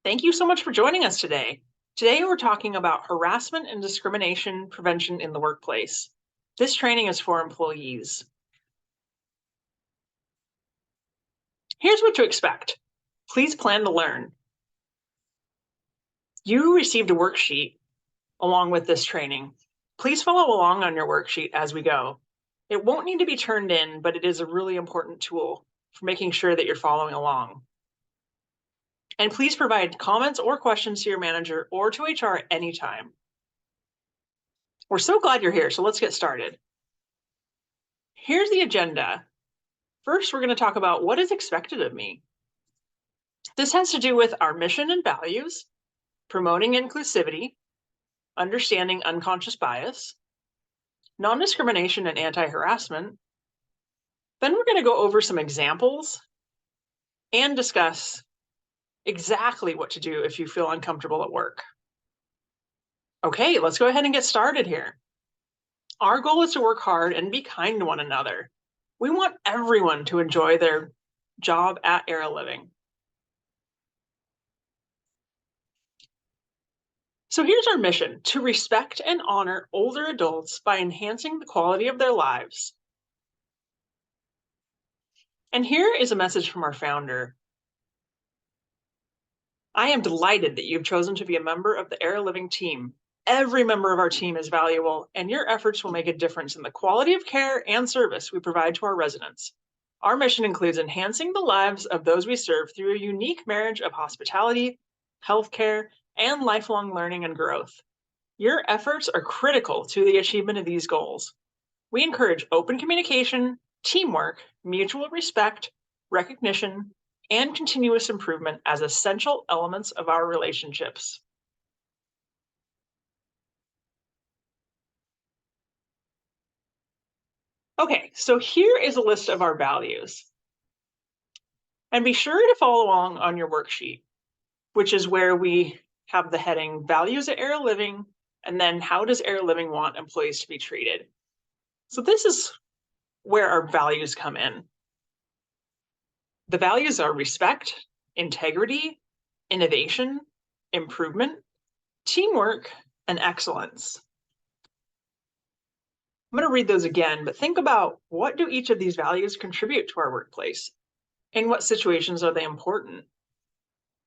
Thank you so much for joining us today. Today, we're talking about harassment and discrimination prevention in the workplace. This training is for employees. Here's what to expect. Please plan to learn. You received a worksheet along with this training. Please follow along on your worksheet as we go. It won't need to be turned in, but it is a really important tool for making sure that you're following along. And please provide comments or questions to your manager or to HR at any time. We're so glad you're here, so let's get started. Here's the agenda. First, we're going to talk about what is expected of me. This has to do with our mission and values, promoting inclusivity, understanding unconscious bias, non-discrimination and anti-harassment. Then we're going to go over some examples and discuss exactly what to do if you feel uncomfortable at work. Okay, let's go ahead and get started here. Our goal is to work hard and be kind to one another. We want everyone to enjoy their job at Era Living. So here's our mission: to respect and honor older adults by enhancing the quality of their lives. And here is a message from our founder. I am delighted that you've chosen to be a member of the Era Living team. Every member of our team is valuable, and your efforts will make a difference in the quality of care and service we provide to our residents. Our mission includes enhancing the lives of those we serve through a unique marriage of hospitality, healthcare, and lifelong learning and growth. Your efforts are critical to the achievement of these goals. We encourage open communication, teamwork, mutual respect, recognition, and continuous improvement as essential elements of our relationships. Okay, so here is a list of our values. And be sure to follow along on your worksheet, which is where we have the heading Values at Era Living, and then how does Era Living want employees to be treated? So this is where our values come in. The values are respect, integrity, innovation, improvement, teamwork, and excellence. I'm going to read those again, but think about, what do each of these values contribute to our workplace? In what situations are they important?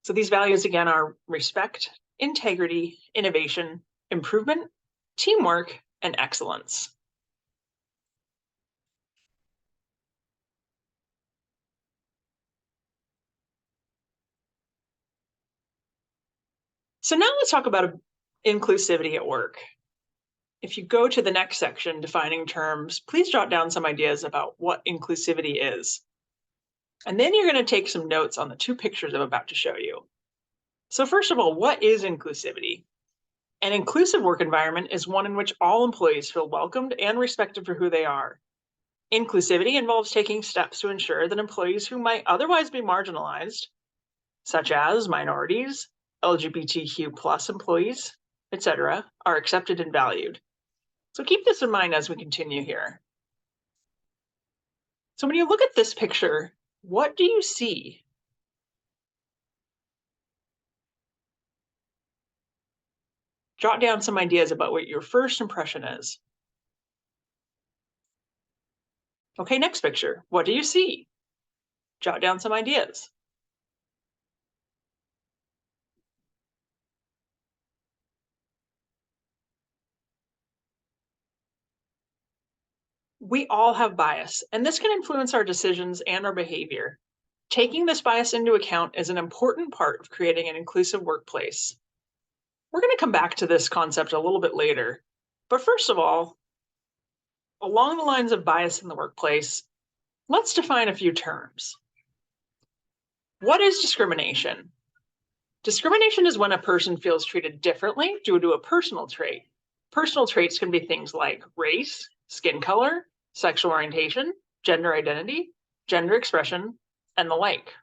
So these values again are respect, integrity, innovation, improvement, teamwork, and excellence. So now let's talk about inclusivity at work. If you go to the next section, defining terms, please jot down some ideas about what inclusivity is. And then you're going to take some notes on the two pictures I'm about to show you. So first of all, what is inclusivity? An inclusive work environment is one in which all employees feel welcomed and respected for who they are. Inclusivity involves taking steps to ensure that employees who might otherwise be marginalized, such as minorities, LGBTQ+ employees, etc., are accepted and valued. So keep this in mind as we continue here. So when you look at this picture, what do you see? Jot down some ideas about what your first impression is. Okay, next picture. What do you see? Jot down some ideas. We all have bias, and this can influence our decisions and our behavior. Taking this bias into account is an important part of creating an inclusive workplace. We're going to come back to this concept a little bit later, but first of all, along the lines of bias in the workplace, let's define a few terms. What is discrimination? Discrimination is when a person feels treated differently due to a personal trait. Personal traits can be things like race, skin color, sexual orientation, gender identity, gender expression, and the like.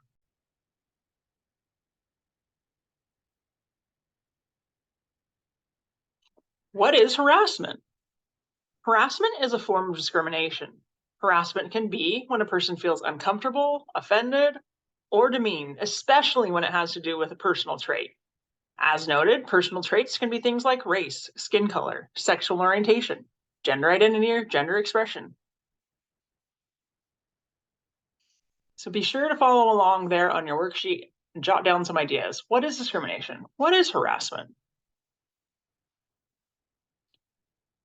What is harassment? Harassment is a form of discrimination. Harassment can be when a person feels uncomfortable, offended, or demean, especially when it has to do with a personal trait. As noted, personal traits can be things like race, skin color, sexual orientation, gender identity, or gender expression. So be sure to follow along there on your worksheet and jot down some ideas. What is discrimination? What is harassment?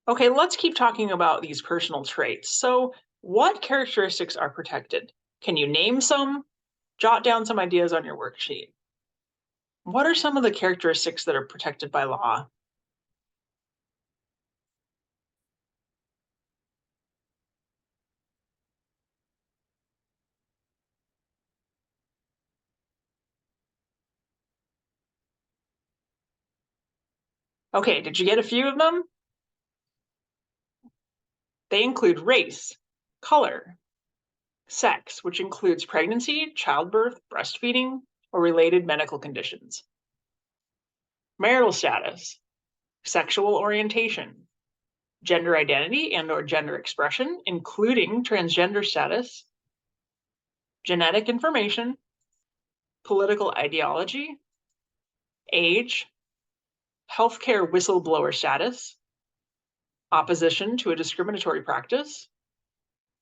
Okay, let's keep talking about these personal traits. So what characteristics are protected? Can you name some? Jot down some ideas on your worksheet. What are some of the characteristics that are protected by law? Okay, did you get a few of them? They include race, color, sex, which includes pregnancy, childbirth, breastfeeding, or related medical conditions, marital status, sexual orientation, gender identity and/or gender expression, including transgender status, genetic information, political ideology, age, healthcare whistleblower status, opposition to a discriminatory practice,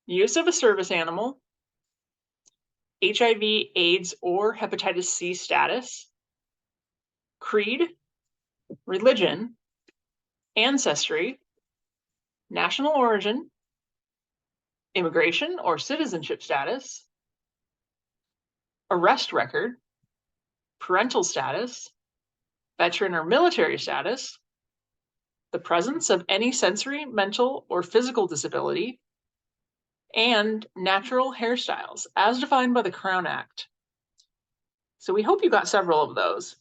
use of a service animal, HIV, AIDS, or hepatitis C status, creed, religion, ancestry, national origin, immigration or citizenship status, arrest record, parental status, veteran or military status, the presence of any sensory, mental, or physical disability, and natural hairstyles as defined by the Crown Act. So we hope you got several of those.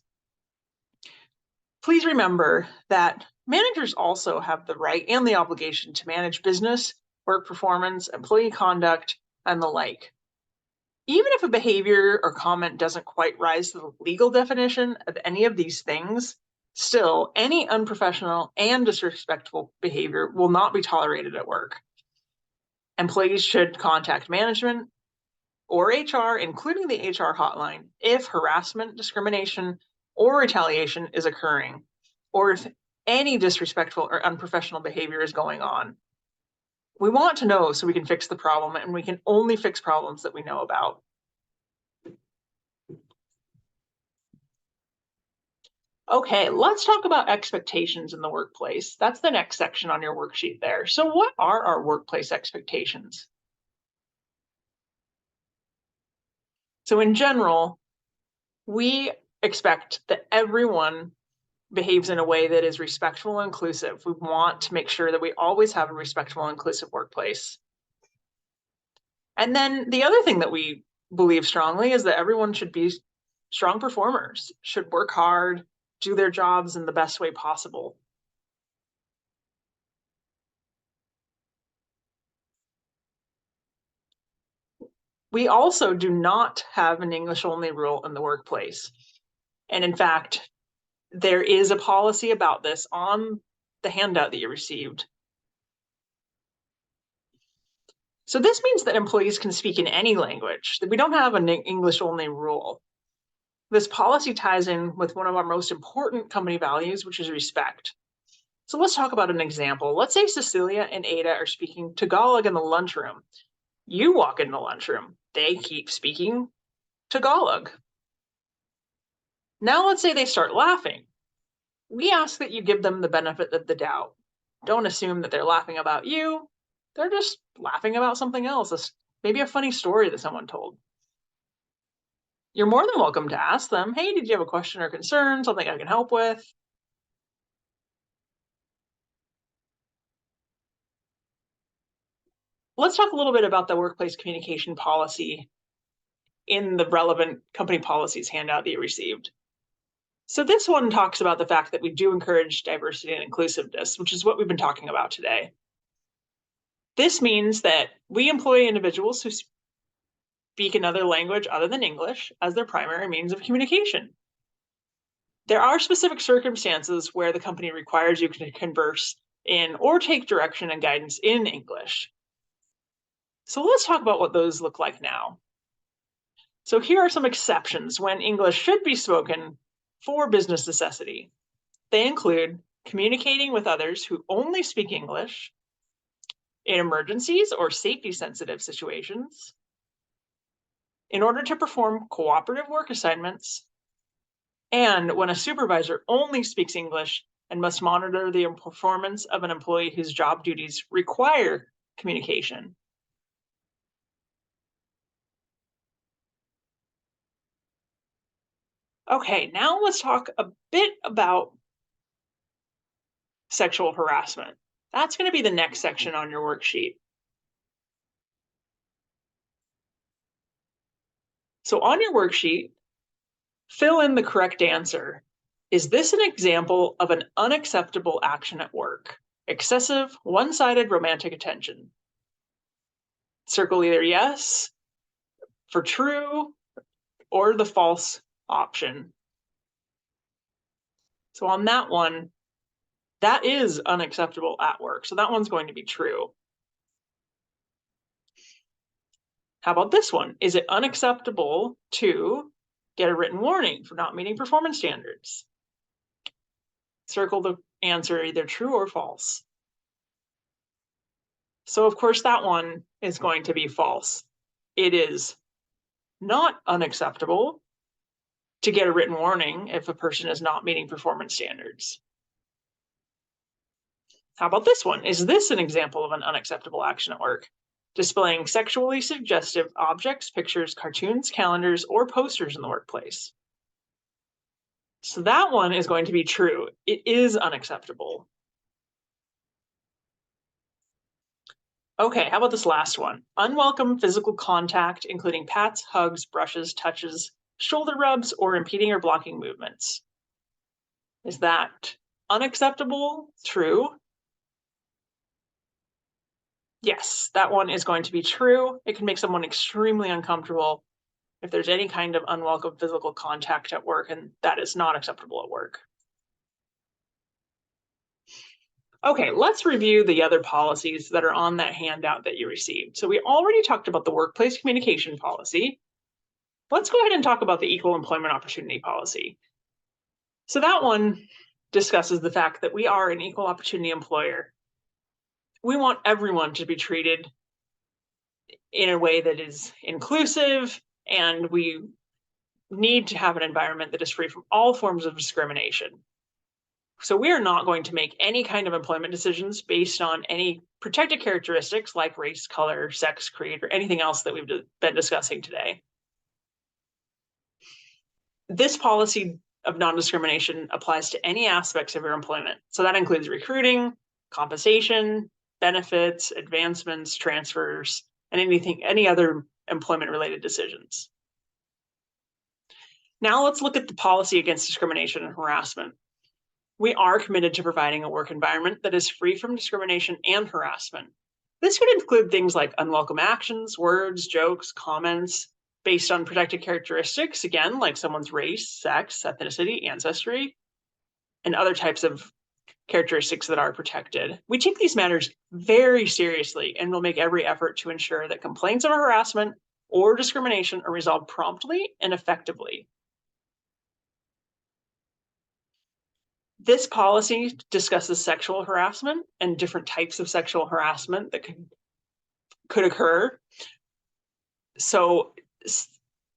Please remember that managers also have the right and the obligation to manage business, work performance, employee conduct, and the like. Even if a behavior or comment doesn't quite rise to the legal definition of any of these things, still, any unprofessional and disrespectful behavior will not be tolerated at work. Employees should contact management or HR, including the HR hotline, if harassment, discrimination, or retaliation is occurring, or if any disrespectful or unprofessional behavior is going on. We want to know so we can fix the problem, and we can only fix problems that we know about. Okay, let's talk about expectations in the workplace. That's the next section on your worksheet there. So what are our workplace expectations? So in general, we expect that everyone behaves in a way that is respectful and inclusive. We want to make sure that we always have a respectful and inclusive workplace. And then the other thing that we believe strongly is that everyone should be strong performers, should work hard, do their jobs in the best way possible. We also do not have an English-only rule in the workplace. And in fact, there is a policy about this on the handout that you received. So this means that employees can speak in any language, that we don't have an English-only rule. This policy ties in with one of our most important company values, which is respect. So let's talk about an example. Let's say Cecilia and Ada are speaking Tagalog in the lunchroom. You walk in the lunchroom. They keep speaking Tagalog. Now let's say they start laughing. We ask that you give them the benefit of the doubt. Don't assume that they're laughing about you. They're just laughing about something else, maybe a funny story that someone told. You're more than welcome to ask them, hey, did you have a question or concern, something I can help with? Let's talk a little bit about the workplace communication policy in the relevant company policies handout that you received. So this one talks about the fact that we do encourage diversity and inclusiveness, which is what we've been talking about today. This means that we employ individuals who speak another language other than English as their primary means of communication. There are specific circumstances where the company requires you to converse in or take direction and guidance in English. So let's talk about what those look like now. So here are some exceptions when English should be spoken for business necessity. They include communicating with others who only speak English, in emergencies or safety-sensitive situations, in order to perform cooperative work assignments, and when a supervisor only speaks English and must monitor the performance of an employee whose job duties require communication. Okay, now let's talk a bit about sexual harassment. That's going to be the next section on your worksheet. So on your worksheet, fill in the correct answer. Is this an example of an unacceptable action at work? Excessive, one-sided romantic attention. Circle either yes for true or the false option. So on that one, that is unacceptable at work. So that one's going to be true. How about this one? Is it unacceptable to get a written warning for not meeting performance standards? Circle the answer either true or false. So of course that one is going to be false. It is not unacceptable to get a written warning if a person is not meeting performance standards. How about this one? Is this an example of an unacceptable action at work? Displaying sexually suggestive objects, pictures, cartoons, calendars, or posters in the workplace. So that one is going to be true. It is unacceptable. Okay, how about this last one? Unwelcome physical contact, including pats, hugs, brushes, touches, shoulder rubs, or impeding or blocking movements. Is that unacceptable? True. Yes, that one is going to be true. It can make someone extremely uncomfortable if there's any kind of unwelcome physical contact at work, and that is not acceptable at work. Okay, let's review the other policies that are on that handout that you received. So we already talked about the workplace communication policy. Let's go ahead and talk about the equal employment opportunity policy. So that one discusses the fact that we are an equal opportunity employer. We want everyone to be treated in a way that is inclusive, and we need to have an environment that is free from all forms of discrimination. So we are not going to make any kind of employment decisions based on any protected characteristics like race, color, sex, creed, or anything else that we've been discussing today. This policy of non-discrimination applies to any aspects of your employment. So that includes recruiting, compensation, benefits, advancements, transfers, and any other employment-related decisions. Now let's look at the policy against discrimination and harassment. We are committed to providing a work environment that is free from discrimination and harassment. This could include things like unwelcome actions, words, jokes, comments based on protected characteristics, again, like someone's race, sex, ethnicity, ancestry, and other types of characteristics that are protected. We take these matters very seriously and will make every effort to ensure that complaints of harassment or discrimination are resolved promptly and effectively. This policy discusses sexual harassment and different types of sexual harassment that could occur. So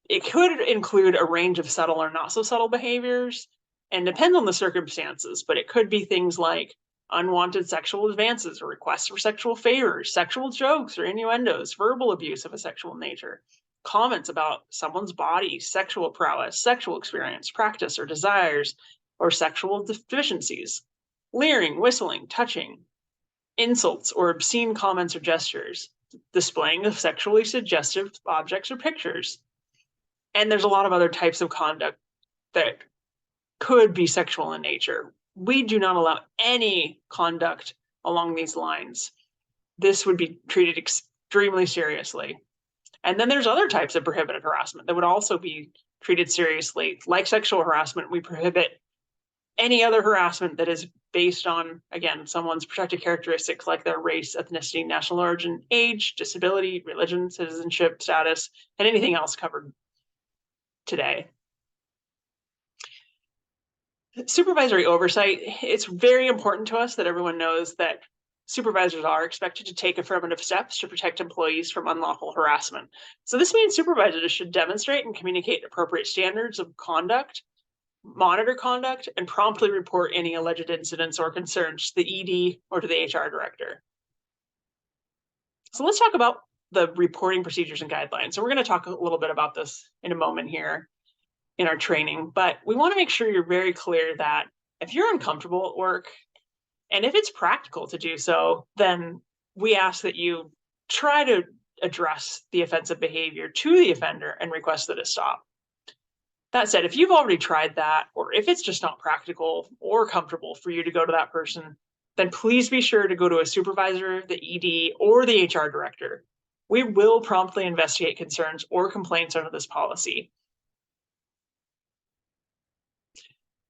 it could include a range of subtle or not so subtle behaviors and depends on the circumstances, but it could be things like unwanted sexual advances or requests for sexual favors, sexual jokes or innuendos, verbal abuse of a sexual nature, comments about someone's body, sexual prowess, sexual experience, practice, or desires, or sexual deficiencies, leering, whistling, touching, insults, or obscene comments or gestures, displaying of sexually suggestive objects or pictures. And there's a lot of other types of conduct that could be sexual in nature. We do not allow any conduct along these lines. This would be treated extremely seriously. And then there's other types of prohibited harassment that would also be treated seriously. Like sexual harassment, we prohibit any other harassment that is based on, again, someone's protected characteristics like their race, ethnicity, national origin, age, disability, religion, citizenship, status, and anything else covered today. Supervisory oversight, it's very important to us that everyone knows that supervisors are expected to take affirmative steps to protect employees from unlawful harassment. So this means supervisors should demonstrate and communicate appropriate standards of conduct, monitor conduct, and promptly report any alleged incidents or concerns to the ED or to the HR director. So let's talk about the reporting procedures and guidelines. So we're going to talk a little bit about this in a moment here in our training, but we want to make sure you're very clear that if you're uncomfortable at work, and if it's practical to do so, then we ask that you try to address the offensive behavior to the offender and request that it stop. That said, if you've already tried that, or if it's just not practical or comfortable for you to go to that person, then please be sure to go to a supervisor, the ED, or the HR director. We will promptly investigate concerns or complaints under this policy.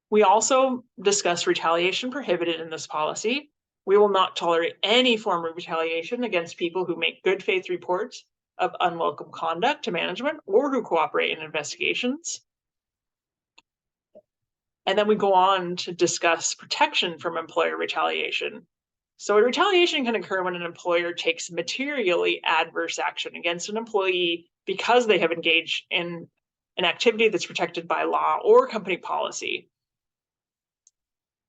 We also discuss retaliation prohibited in this policy. We will not tolerate any form of retaliation against people who make good faith reports of unwelcome conduct to management or who cooperate in investigations. And then we go on to discuss protection from employer retaliation. So retaliation can occur when an employer takes materially adverse action against an employee because they have engaged in an activity that's protected by law or company policy.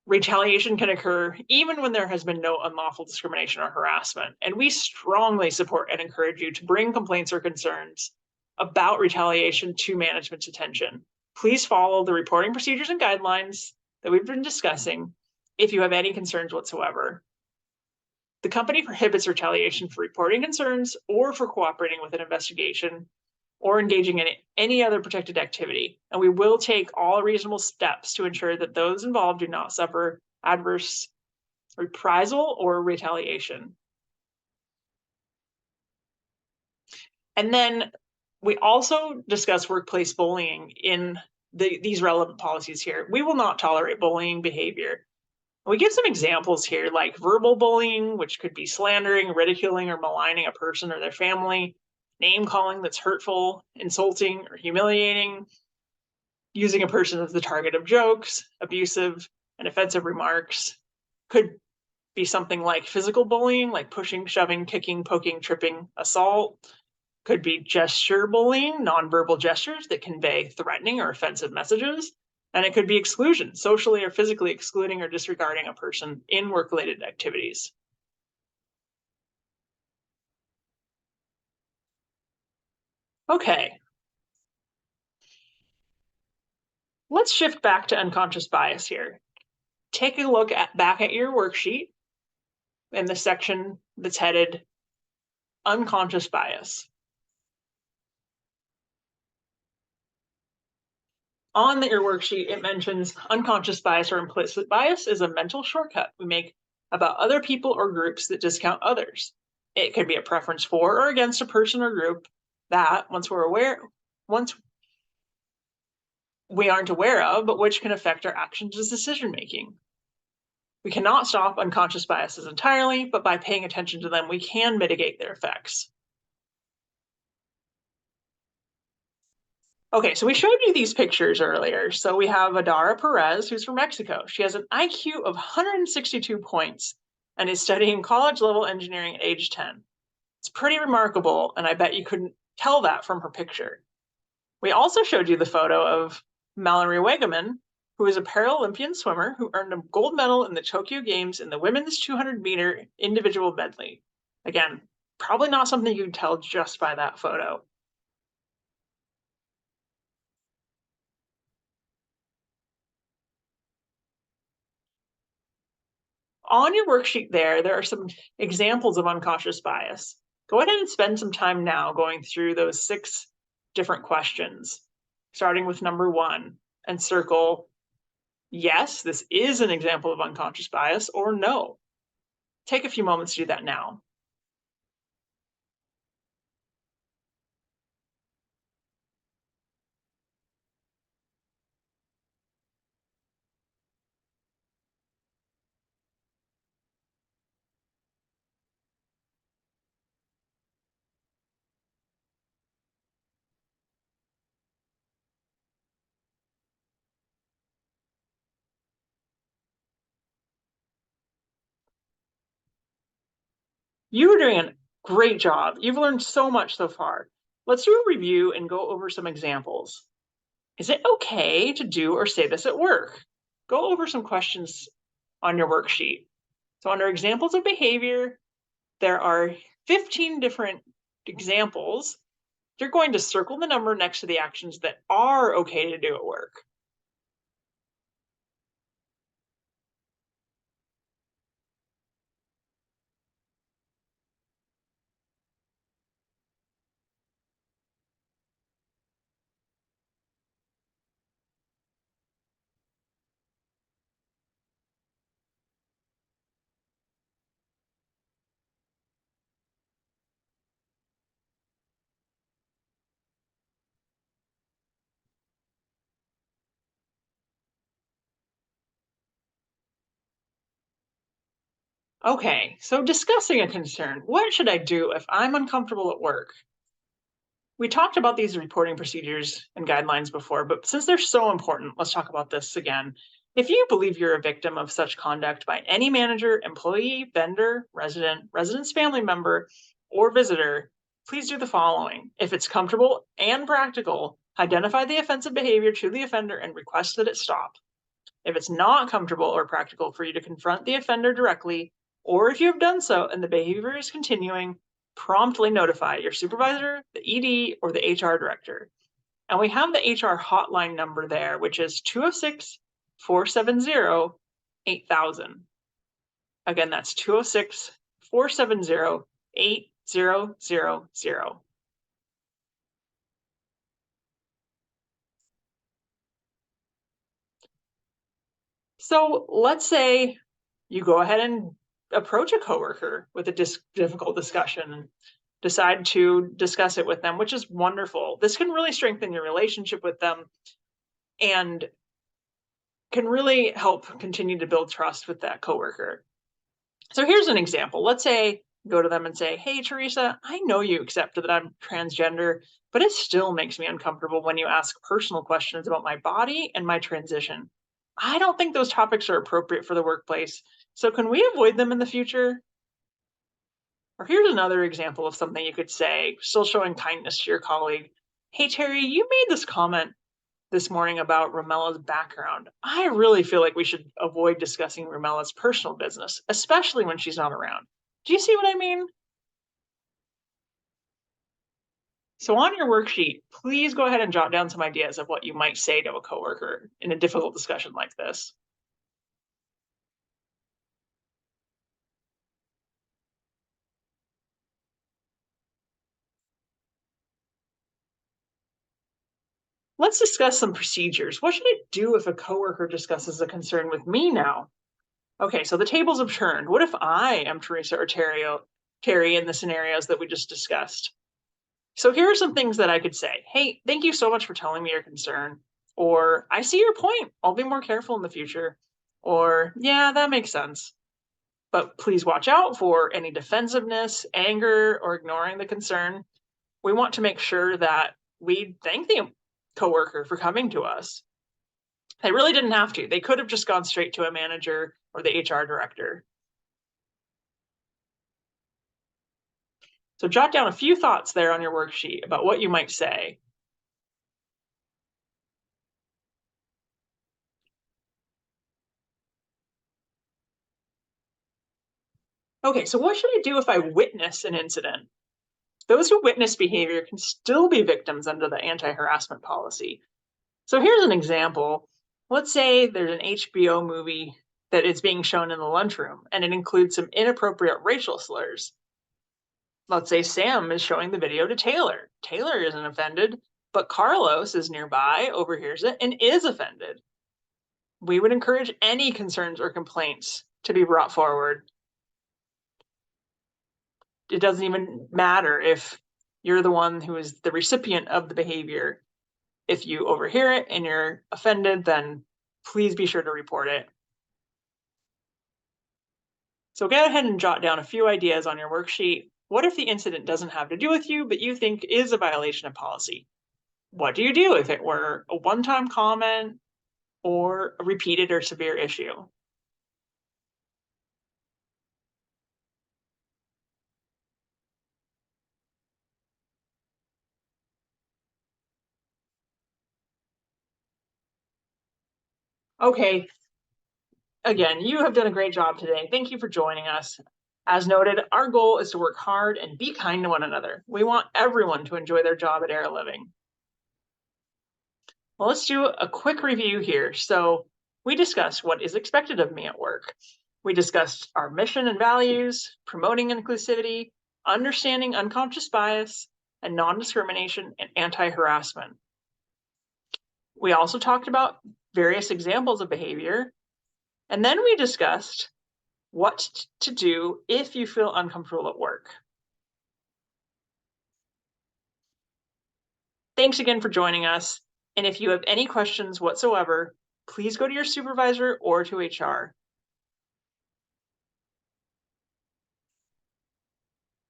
Retaliation can occur even when there has been no unlawful discrimination or harassment, and we strongly support and encourage you to bring complaints or concerns about retaliation to management's attention. Please follow the reporting procedures and guidelines that we've been discussing if you have any concerns whatsoever. The company prohibits retaliation for reporting concerns or for cooperating with an investigation or engaging in any other protected activity, and we will take all reasonable steps to ensure that those involved do not suffer adverse reprisal or retaliation. And then we also discuss workplace bullying in these relevant policies here. We will not tolerate bullying behavior. We give some examples here, like verbal bullying, which could be slandering, ridiculing, or maligning a person or their family, name calling that's hurtful, insulting, or humiliating, using a person as the target of jokes, abusive and offensive remarks. Could be something like physical bullying, like pushing, shoving, kicking, poking, tripping, assault. Could be gesture bullying, nonverbal gestures that convey threatening or offensive messages. And it could be exclusion, socially or physically excluding or disregarding a person in work-related activities. Okay. Let's shift back to unconscious bias here. Take a look back at your worksheet in the section that's headed unconscious bias. On your worksheet, it mentions unconscious bias or implicit bias is a mental shortcut we make about other people or groups that discount others. It could be a preference for or against a person or group that, once we aren't aware of, but which can affect our actions as decision making. We cannot stop unconscious biases entirely, but by paying attention to them, we can mitigate their effects. Okay, so we showed you these pictures earlier. So we have Adara Perez, who's from Mexico. She has an IQ of 162 points and is studying college-level engineering at age 10. It's pretty remarkable, and I bet you couldn't tell that from her picture. We also showed you the photo of Mallory Wegeman, who is a Paralympian swimmer who earned a gold medal in the Tokyo Games in the women's 200-meter individual medley. Again, probably not something you can tell just by that photo. On your worksheet there are some examples of unconscious bias. Go ahead and spend some time now going through those 6 different questions, starting with number 1, and circle, yes, this is an example of unconscious bias, or no. Take a few moments to do that now. You are doing a great job. You've learned so much so far. Let's do a review and go over some examples. Is it okay to do or say this at work? Go over some questions on your worksheet. So under examples of behavior, there are 15 different examples. You're going to circle the number next to the actions that are okay to do at work. Okay, so discussing a concern. What should I do if I'm uncomfortable at work? We talked about these reporting procedures and guidelines before, but since they're so important, let's talk about this again. If you believe you're a victim of such conduct by any manager, employee, vendor, resident's family member, or visitor, please do the following. If it's comfortable and practical, identify the offensive behavior to the offender and request that it stop. If it's not comfortable or practical for you to confront the offender directly, or if you have done so and the behavior is continuing, promptly notify your supervisor, the ED, or the HR director. And we have the HR hotline number there, which is 206 470 8000. Again, that's 206 470 8000. So let's say you go ahead and approach a coworker with a difficult discussion and decide to discuss it with them, which is wonderful. This can really strengthen your relationship with them and can really help continue to build trust with that coworker. So here's an example. Let's say go to them and say, "Hey, Teresa, I know you accept that I'm transgender, but it still makes me uncomfortable when you ask personal questions about my body and my transition. I don't think those topics are appropriate for the workplace. So can we avoid them in the future?" Or here's another example of something you could say, still showing kindness to your colleague. "Hey, Terry, you made this comment this morning about Romella's background. I really feel like we should avoid discussing Romella's personal business, especially when she's not around. Do you see what I mean?" So on your worksheet, please go ahead and jot down some ideas of what you might say to a coworker in a difficult discussion like this. Let's discuss some procedures. What should I do if a coworker discusses a concern with me now? Okay, so the tables have turned. What if I am Teresa or Terry in the scenarios that we just discussed? So here are some things that I could say. "Hey, thank you so much for telling me your concern." Or, "I see your point. I'll be more careful in the future." Or, "Yeah, that makes sense. But please watch out for any defensiveness, anger, or ignoring the concern. We want to make sure that we thank the coworker for coming to us." They really didn't have to. They could have just gone straight to a manager or the HR director. So jot down a few thoughts there on your worksheet about what you might say. Okay, so what should I do if I witness an incident? Those who witness behavior can still be victims under the anti-harassment policy. So here's an example. Let's say there's an HBO movie that is being shown in the lunchroom and it includes some inappropriate racial slurs. Let's say Sam is showing the video to Taylor. Taylor isn't offended, but Carlos is nearby, overhears it, and is offended. We would encourage any concerns or complaints to be brought forward. It doesn't even matter if you're the one who is the recipient of the behavior. If you overhear it and you're offended, then please be sure to report it. So go ahead and jot down a few ideas on your worksheet. What if the incident doesn't have to do with you, but you think is a violation of policy? What do you do if it were a one-time comment or a repeated or severe issue? Okay. Again, you have done a great job today. Thank you for joining us. As noted, our goal is to work hard and be kind to one another. We want everyone to enjoy their job at Air Living. Well, let's do a quick review here. So we discussed what is expected of me at work. We discussed our mission and values, promoting inclusivity, understanding unconscious bias, and non-discrimination and anti-harassment. We also talked about various examples of behavior. And then we discussed what to do if you feel uncomfortable at work. Thanks again for joining us. And if you have any questions whatsoever, please go to your supervisor or to HR.